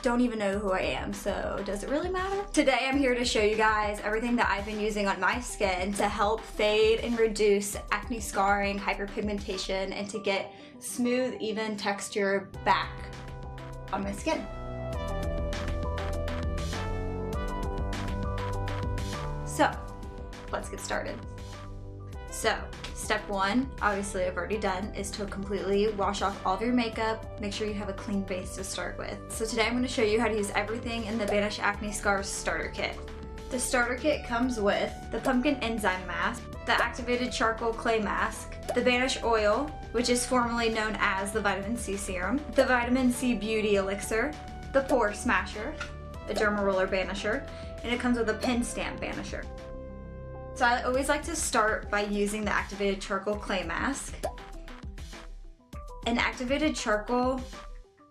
don't even know who I am, so does it really matter? Today I'm here to show you guys everything that I've been using on my skin to help fade and reduce acne scarring, hyperpigmentation, and to get smooth, even texture back on my skin. So, let's get started. So, step one, obviously I've already done, is to completely wash off all of your makeup. Make sure you have a clean base to start with. So today I'm going to show you how to use everything in the Banish Acne Scars starter kit. The starter kit comes with the pumpkin enzyme mask, the activated charcoal clay mask, the Banish oil, which is formerly known as the vitamin C serum, the vitamin C beauty elixir, the pore smasher, a derma roller banisher, and it comes with a pen stamp banisher. So I always like to start by using the activated charcoal clay mask. And activated charcoal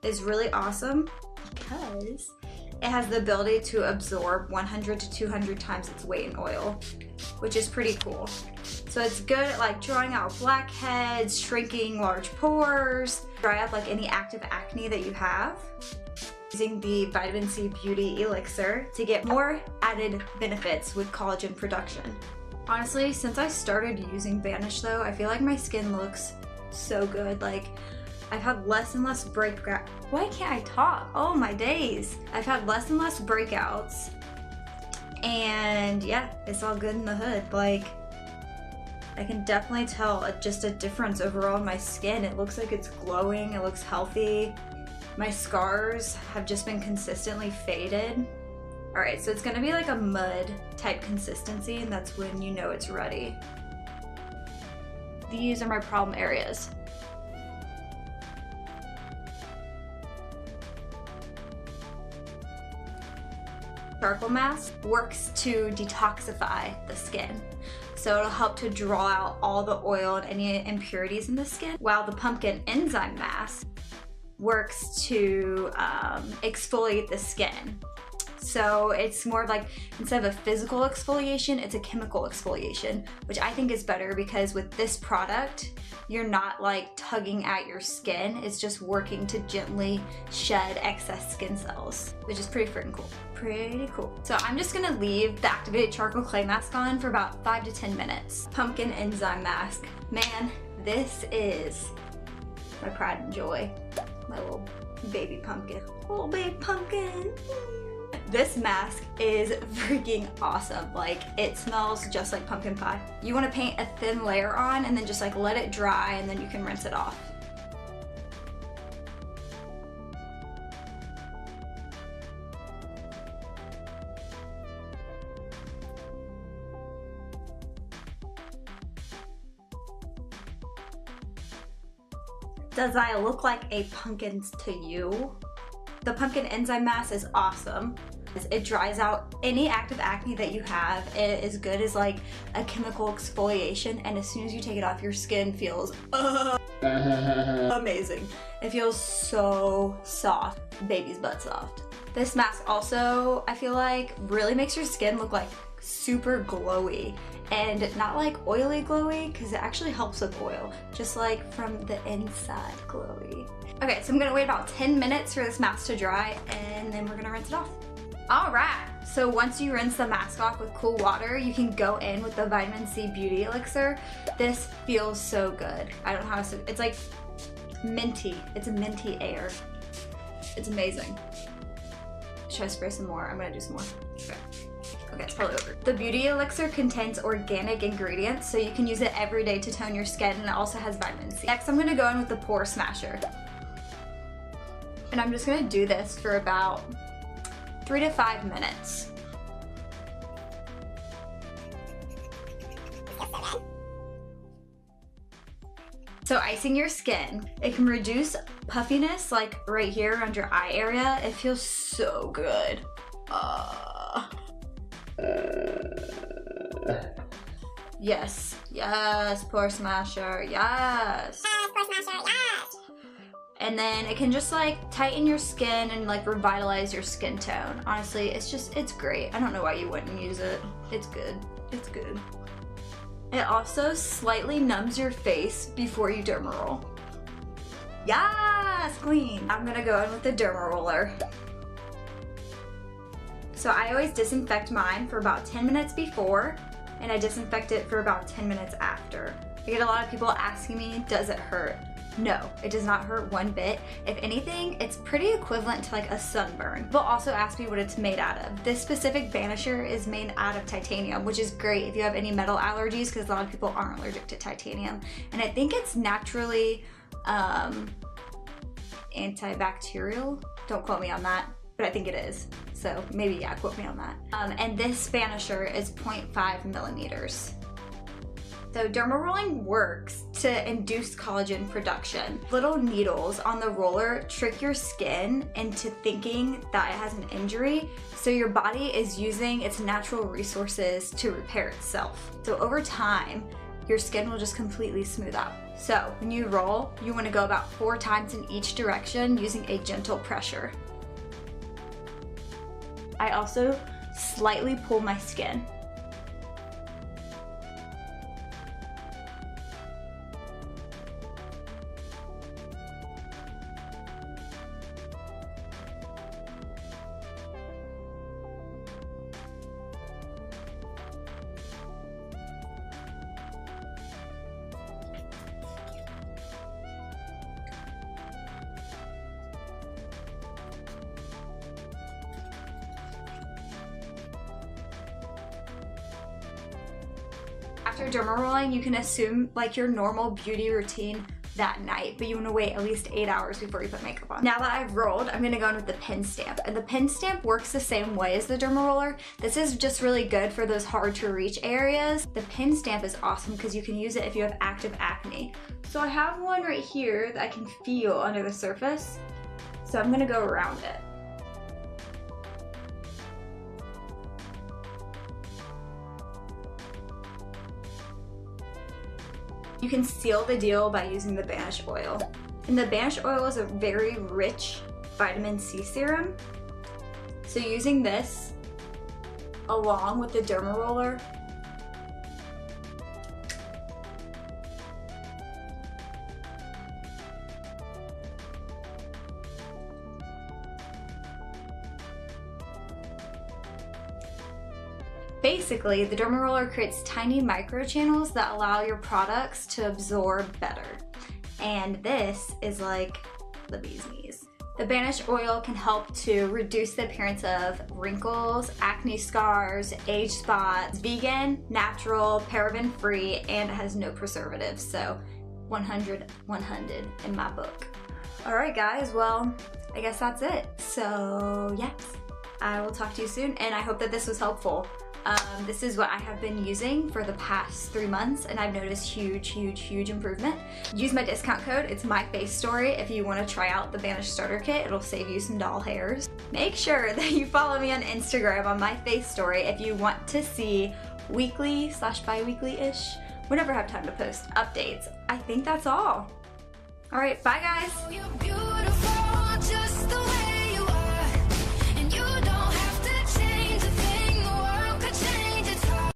is really awesome because it has the ability to absorb 100 to 200 times its weight in oil, which is pretty cool. So it's good at like drawing out blackheads, shrinking large pores, dry up like any active acne that you have. Using the vitamin C beauty elixir to get more added benefits with collagen production. Honestly, since I started using Banish though, I feel like my skin looks so good. Like, I've had less and less breakouts. Why can't I talk? Oh my days. I've had less and less breakouts. And yeah, it's all good in the hood. Like, I can definitely tell just a difference overall in my skin. It looks like it's glowing, it looks healthy. My scars have just been consistently faded. Alright, so it's gonna be like a mud type consistency, and that's when you know it's ready. These are my problem areas. Charcoal mask works to detoxify the skin. So it'll help to draw out all the oil and any impurities in the skin, while the pumpkin enzyme mask works to exfoliate the skin. So it's more of like, instead of a physical exfoliation, it's a chemical exfoliation, which I think is better because with this product, you're not like tugging at your skin. It's just working to gently shed excess skin cells, which is pretty freaking cool. Pretty cool. So I'm just gonna leave the activated charcoal clay mask on for about 5 to 10 minutes. Pumpkin enzyme mask. Man, this is my pride and joy. My little baby pumpkin. Little baby pumpkin. This mask is freaking awesome. Like, it smells just like pumpkin pie. You want to paint a thin layer on and then just like let it dry, and then you can rinse it off. Does I look like a pumpkin to you? The pumpkin enzyme mask is awesome. It dries out any active acne that you have. It is good as like a chemical exfoliation, and as soon as you take it off, your skin feels amazing. It feels so soft, baby's butt soft. This mask also, I feel like, really makes your skin look like super glowy, and not like oily glowy, because it actually helps with oil, just like from the inside glowy. Okay, so I'm gonna wait about 10 minutes for this mask to dry, and then we're gonna rinse it off. Alright, so once you rinse the mask off with cool water, you can go in with the vitamin C beauty elixir. This feels so good. I don't know how to, it's like minty. It's a minty air. It's amazing. Should I spray some more? I'm gonna do some more. Okay, it's probably over. The beauty elixir contains organic ingredients, so you can use it every day to tone your skin, and it also has vitamin C. Next, I'm gonna go in with the pore smasher. And I'm just gonna do this for about 3 to 5 minutes. So icing your skin, it can reduce puffiness, like right here around your eye area. It feels so good. Yes, yes, pore smasher, yes. Yes, pore smasher, yes. And then it can just like tighten your skin and like revitalize your skin tone. Honestly, it's great. I don't know why you wouldn't use it. It's good. It's good. It also slightly numbs your face before you derma roll. Yes, queen. I'm gonna go in with the derma roller. So I always disinfect mine for about 10 minutes before, and I disinfect it for about 10 minutes after. I get a lot of people asking me, does it hurt? No, it does not hurt one bit. If anything, it's pretty equivalent to like a sunburn. People also ask me what it's made out of. This specific Banisher is made out of titanium, which is great if you have any metal allergies, because a lot of people aren't allergic to titanium. And I think it's naturally antibacterial. Don't quote me on that, but I think it is. So maybe, yeah, quote me on that. And this Banisher is 0.5 millimeters. So derma rolling works to induce collagen production. Little needles on the roller trick your skin into thinking that it has an injury, so your body is using its natural resources to repair itself. So over time, your skin will just completely smooth out. So when you roll, you want to go about 4 times in each direction using a gentle pressure. I also slightly pull my skin. After derma rolling, you can assume like your normal beauty routine that night, but you want to wait at least 8 hours before you put makeup on. Now that I've rolled, I'm gonna go in with the pin stamp, and the pin stamp works the same way as the derma roller. This is just really good for those hard to reach areas. The pin stamp is awesome because you can use it if you have active acne. So I have one right here that I can feel under the surface, so I'm gonna go around it. You can seal the deal by using the Banish oil. And the Banish oil is a very rich vitamin C serum. So using this along with the derma roller, basically, the derma roller creates tiny microchannels that allow your products to absorb better. And this is like the bee's knees. The Banish oil can help to reduce the appearance of wrinkles, acne scars, age spots. Vegan, natural, paraben-free, and it has no preservatives. So 100 in my book. All right, guys, well, I guess that's it. So yes, I will talk to you soon, and I hope that this was helpful. This is what I have been using for the past 3 months, and I've noticed huge improvement. Use my discount code, it's MyFaceStory, if you want to try out the Banish starter kit. It'll save you some doll hairs. Make sure that you follow me on Instagram on MyFaceStory if you want to see weekly / bi-weekly-ish, whenever I have time to post updates. I think that's all. All right, bye guys.